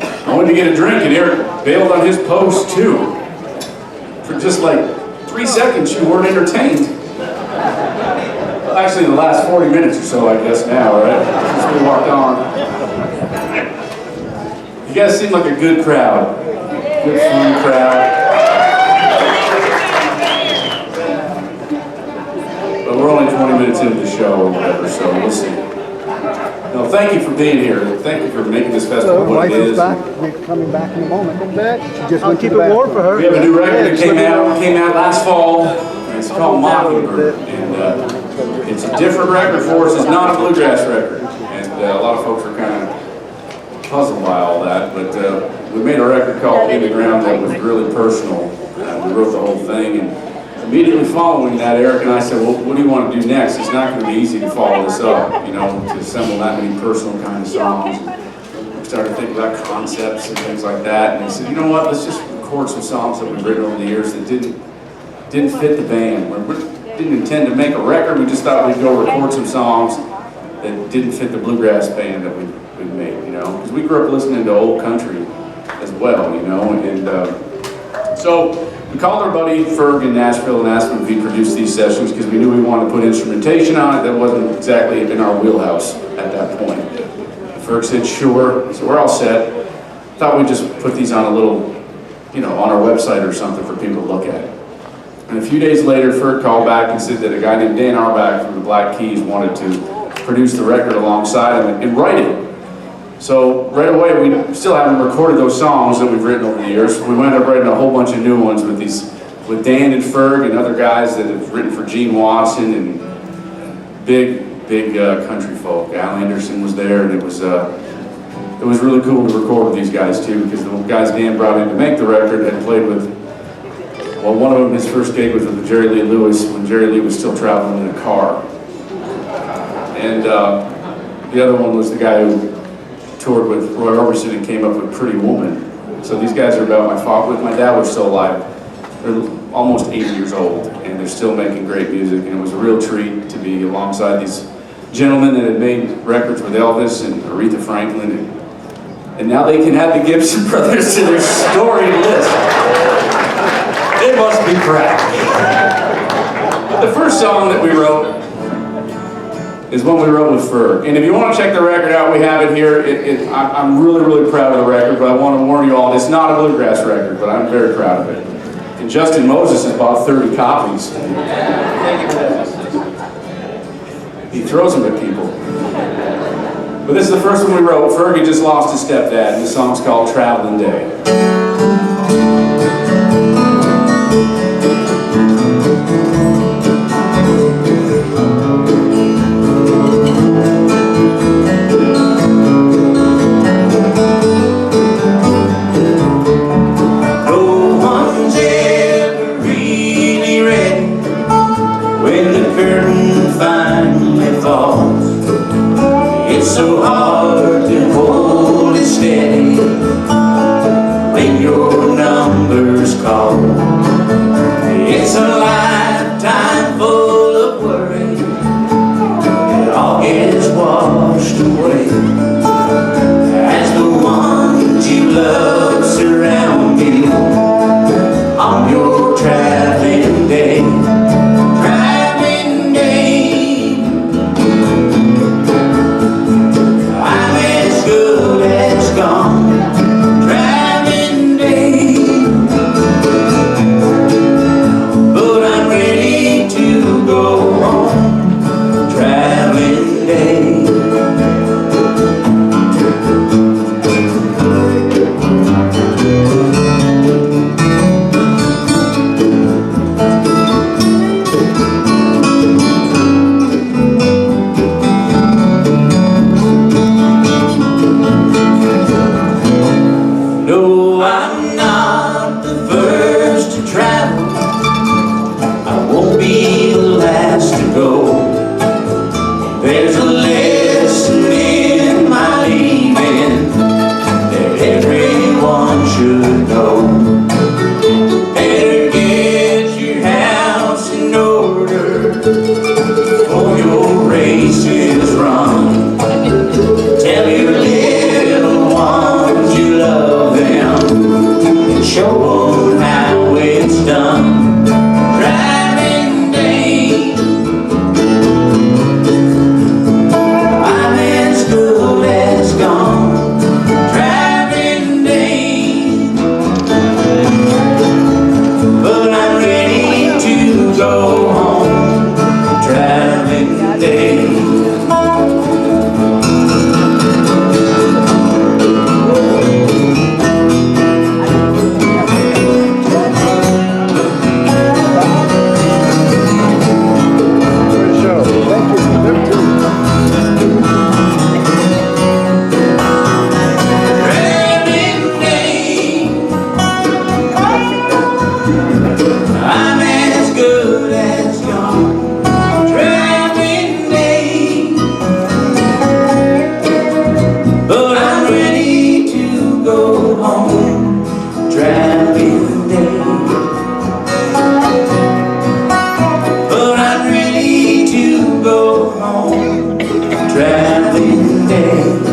I went to get a drink and Eric bailed on his post too. For just like 3 seconds, you weren't entertained. Well, actually, the last 40 minutes or so, I guess now, right? Since we walked on. You guys seem like a good crowd. Good, fun crowd. But we're only 20 minutes into the show or whatever, so we'll see. No, thank you for being here. Thank you for making this festival what it is. Back. We're coming back in a moment. Just I'll keep it warm for her. We have a new record that came out last fall. It's called Mockingbird, and it's a different record for us. It's not a bluegrass record, and a lot of folks are kind of puzzled by all that. But we made a record called In the Ground that was really personal. We wrote the whole thing, and immediately following that, Eric and I said, well, what do you want to do next? It's not going to be easy to follow this up, you know, to assemble that many personal kind of songs. We started thinking about concepts and things like that, and he said, you know what, let's just record some songs that we've written over the years that didn't fit the band. We didn't intend to make a record, we just thought we'd go record some songs that didn't fit the bluegrass band that we made, you know, because we grew up listening to old country as well, you know, and so we called our buddy Ferg in Nashville and asked him if he'd produce these sessions because we knew we wanted to put instrumentation on it that wasn't exactly in our wheelhouse at that point. Ferg said, sure, so we're all set. Thought we'd just put these on a little, you know, on our website or something for people to look at. And a few days later, Ferg called back and said that a guy named Dan Auerbach from the Black Keys wanted to produce the record alongside him and write it. So right away, we still haven't recorded those songs that we've written over the years. We wound up writing a whole bunch of new ones with Dan and Ferg and other guys that have written for Gene Watson and big country folk. Al Anderson was there, and it was really cool to record with these guys too, because the guys Dan brought in to make the record had played with. Well, one of them, his first gig was with Jerry Lee Lewis when Jerry Lee was still traveling in a car, and the other one was the guy who toured with Roy Orbison and came up with Pretty Woman. So these guys are about my father. My dad was still alive. They're almost 80 years old, and they're still making great music. And it was a real treat to be alongside these gentlemen that had made records with Elvis and Aretha Franklin, and now they can add the Gibson brothers to their storied list. They must be proud. But the first song that we wrote is one we wrote with Ferg. And if you want to check the record out, we have it here. I'm really, really proud of the record, but I want to warn you all, it's not a bluegrass record, but I'm very proud of it. And Justin Moses has bought 30 copies. He throws them at people. But this is the first one we wrote. Ferg had just lost his stepdad, and the song's called Travelin' Day. It's so hard to hold it steady when your number's called. It's a lifetime full of worry. It all gets washed away as the ones you love surround you on your traveling day. Tell your little ones you love go home, Travelin Day. But I'm ready to go home, Travelin Day.